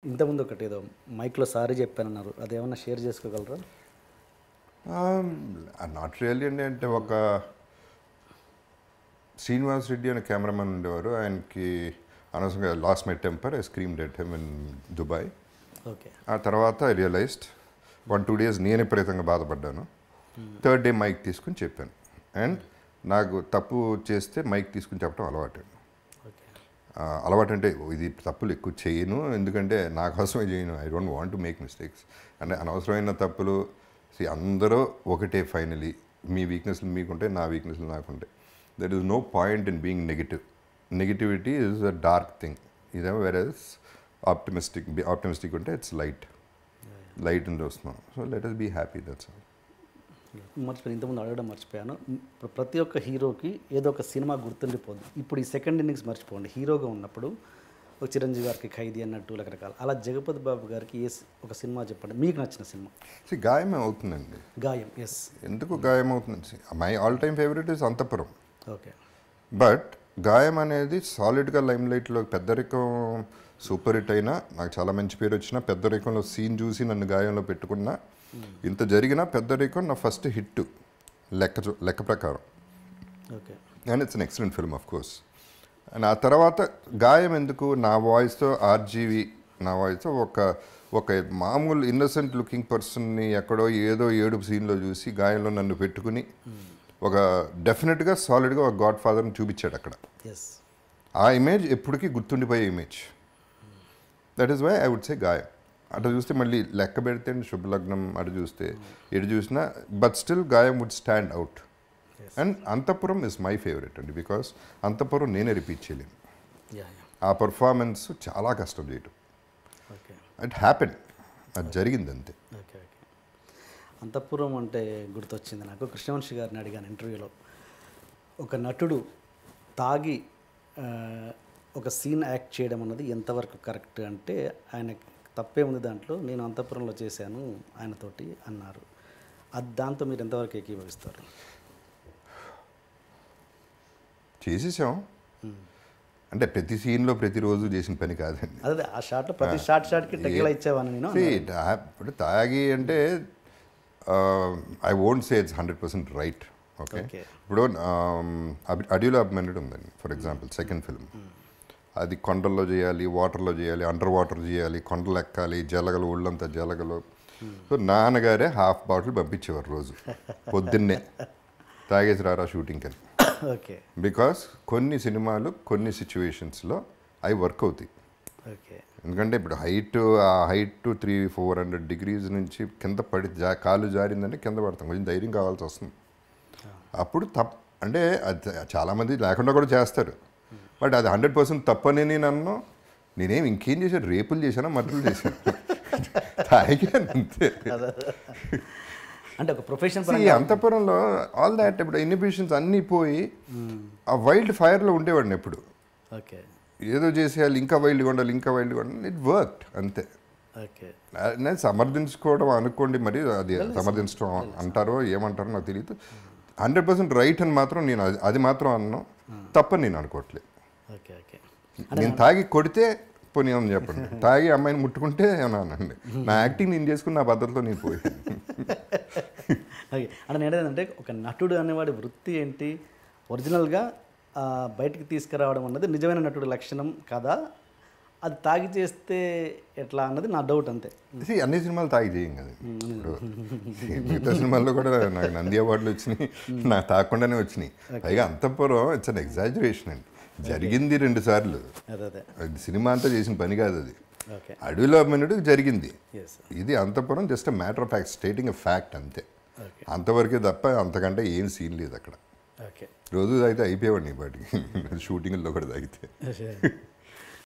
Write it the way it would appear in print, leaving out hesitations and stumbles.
ఇంతకుముందు ఒకటేదో మైక్‌లో సారీ చెప్పానన్నారు. అదేమన్నా షేర్ చేసుకోగలరా? నాట్ రియల్లీ అండి. అంటే ఒక శ్రీనివాస్ రెడ్డి అనే కెమెరామెన్ ఉండేవారు. ఆయనకి అనవసరంగా lost my temper, I screamed at him in Dubai. Okay. ఆ తర్వాత ఐ రియలైజ్డ్ 1-2 డేస్ నేను విపరీతంగా బాధపడ్డాను. థర్డ్ డే మైక్ తీసుకుని చెప్పాను. అండ్ నాకు తప్పు చేస్తే మైక్ తీసుకుని చెప్పడం అలవాటు. ఓకే. అలవాటు అంటే ఇది తప్పులు ఎక్కువ చేయను, ఎందుకంటే నా కోసమే చేయను. I don't want to make mistakes. అంటే అనవసరమైన తప్పులు అందరూ ఒకటే ఫైనలీ. మీ వీక్నెస్లు మీకుంటాయి, నా వీక్నెస్లు నాకుంటాయి. There is no point in being negative. Negativity is a dark thing. ఇదేమో వేరేస్ ఆప్టిమిస్టిక్ ఉంటే ఇట్స్ లైట్ అని చూస్తున్నాం. So let us be happy, that's all. మర్చిపోయాను, ఇంతకుముందు అడగడం మర్చిపోయాను. ఇప్పుడు ప్రతి ఒక్క హీరోకి ఏదో ఒక సినిమా గుర్తుండిపోద్ది. ఇప్పుడు ఈ సెకండ్ ఇన్నింగ్స్ మర్చిపోండి. హీరోగా ఉన్నప్పుడు ఒక చిరంజీవి గారికి ఖైదీ అన్నట్టు రకరకాల, అలా జగపతి బాబు గారికి ఒక సినిమా చెప్పండి, మీకు నచ్చిన సినిమా. గాయమే అవుతుందండి. గాయం. ఎస్. ఎందుకు గాయం అవుతుంది? My all time favourite is Antahpuram. Okay. But Gaayam అనేది సాలిడ్గా లైమ్లైట్లో, పెద్దరికం సూపర్ హిట్ అయినా, నాకు చాలా మంచి పేరు వచ్చిన, పెద్దరికంలో సీన్ చూసి నన్ను గాయంలో పెట్టుకున్నా, ఇంత జరిగిన పెద్దరికం నా ఫస్ట్ హిట్ లెక్క ప్రకారం. Okay. And it's an excellent film of course. And ఆ తర్వాత గాయం ఎందుకు, నా వాయిస్తో ఆర్జీవి, నా వాయిస్తో ఒక మామూలు ఇన్నసెంట్ లుకింగ్ పర్సన్ని ఎక్కడో ఏదో ఏడుపు సీన్లో చూసి గాయంలో నన్ను పెట్టుకుని ఒక డెఫినెట్గా సాలిడ్గా ఒక గాడ్ ఫాదర్ని చూపించాడు అక్కడ. ఎస్. ఆ ఇమేజ్ ఎప్పటికీ గుర్తుండిపోయే image. That is why I would say Gaayam. అటు చూస్తే మళ్ళీ లెక్క పెడితే శుభలగ్నం, అటు చూస్తే ఎటు చూసినా, but still Gaayam would stand out. And Antahpuram is my favourite అండి, బికాస్ అంతపురం నేనే రిపీట్ చేయలేను. ఆ పర్ఫార్మెన్స్ చాలా కష్టం చేయటం. ఓకే. ఇట్ హ్యాపెన్, అది జరిగింది అంతే. ఓకే. ఓకే. అంతఃపురం అంటే గుర్తొచ్చింది నాకు. కృష్ణవంశీ గారిని అడిగాను ఇంటర్వ్యూలో, ఒక నటుడు తాగి ఒక సీన్ యాక్ట్ చేయడం అన్నది ఎంతవరకు కరెక్ట్ అంటే, ఆయన తప్పే ఉంది దాంట్లో, నేను అంతఃపురంలో చేశాను ఆయనతోటి అన్నారు. అది దాంతో మీరు ఎంతవరకు ఏకీభవిస్తారు? చేసేసాం అంటే ప్రతి సీన్లో ప్రతిరోజు చేసిన పని కాదండి. అదే ఆ షాట్లో ప్రతి షాట్కి టెక్లా ఇచ్చేవాను నేను. ఇప్పుడు తాగి అంటే I won't say it's 100% right. Okay. ఇప్పుడు అడవిలో అభిమన్యుడు ఉందండి, ఫర్ ఎగ్జాంపుల్ సెకండ్ ఫిల్మ్. అది కొండల్లో చేయాలి, వాటర్లో చేయాలి, అండర్ వాటర్ చేయాలి, కొండలు ఎక్కాలి, జలగలు, ఒళ్ళంతా జలగలు. సో నాన్నగారే హాఫ్ బాటిల్ పంపించేవారు రోజు పొద్దున్నే, తాగేసి రారా షూటింగ్ అని. ఓకే. బికాస్ కొన్ని సినిమాలు కొన్ని సిచ్యువేషన్స్లో అవి వర్క్ అవుతాయి. ఓకే. ఎందుకంటే ఇప్పుడు ఆ హైట్ 300-400 degrees నుంచి కింద పడి కాలు జారిందంటే కింద పడతాం, కొంచెం ధైర్యం కావాల్సి వస్తుంది. అప్పుడు అంటే అది చాలామంది లేకుండా కూడా చేస్తారు, బట్ అది 100% తప్పని నేనేం ఇంకేం చేశాను, రేపులు చేశాను, మర్డర్లు చేశాను, తాగాను అంతే. అంటే ఒక ప్రొఫెషన్ అంతపురంలో ఆల్ దాట్ ఇప్పుడు ఇన్హిబిషన్స్ అన్నీ పోయి ఆ వైల్డ్ ఫైర్లో ఉండేవాడిని ఎప్పుడు. ఓకే. ఏదో చేసేయాలి, ఇంకా వైల్డ్గా ఉండాలి, ఇంకా వైల్డ్గా ఉండాలి, ఇట్ వర్క్డ్ అంతే. ఓకే. నేను సమర్థించుకోవడం అనుకోండి, మరి అది సమర్థించడం అంటారో ఏమంటారో నాకు తెలియదు. 100% రైట్ అని మాత్రం నేను అది మాత్రం అన్నాను, తప్పని నేను అనుకోవట్లేదు. ఓకే. ఓకే. నేను తాగి కొడితే పోనీ ఏమని చెప్పండి, తాగి అమ్మాయిని ముట్టుకుంటే ఏమన్నా అనండి, నా యాక్టింగ్ నేను చేసుకుని నా భద్రతలో నేను పోయాను. ఓకే. అంటే నేనేంటంటే ఒక నటుడు అనేవాడి వృత్తి ఏంటి, ఒరిజినల్గా బయటికి తీసుకురావడం అన్నది నిజమైన నటుడు లక్షణం కదా, అది తాగి చేస్తే ఎట్లా అన్నది నా డౌట్ అంతే. అన్ని సినిమాలు తాగి చేయం కదా. మిగతా సినిమాల్లో కూడా నాకు నంది అవార్డులు వచ్చినాయి, నాకు తాగకుండానే వచ్చినాయి. పైగా అంతపురం ఇట్స్ అన్ ఎగ్జాజరేషన్ అండి, జరిగింది 2 సార్లు. అది సినిమా అంతా చేసిన పని కాదు అది. అడవిలో అభిమన్యుడు జరిగింది, ఇది Antahpuram just matter of fact, stating a fact అంతే. అంతవరకే తప్ప అంతకంటే ఏం సీన్ లేదు అక్కడ. రోజు తాగితే అయిపోయేవాడిని, బయటికి షూటింగ్లో కూడా తాగితే.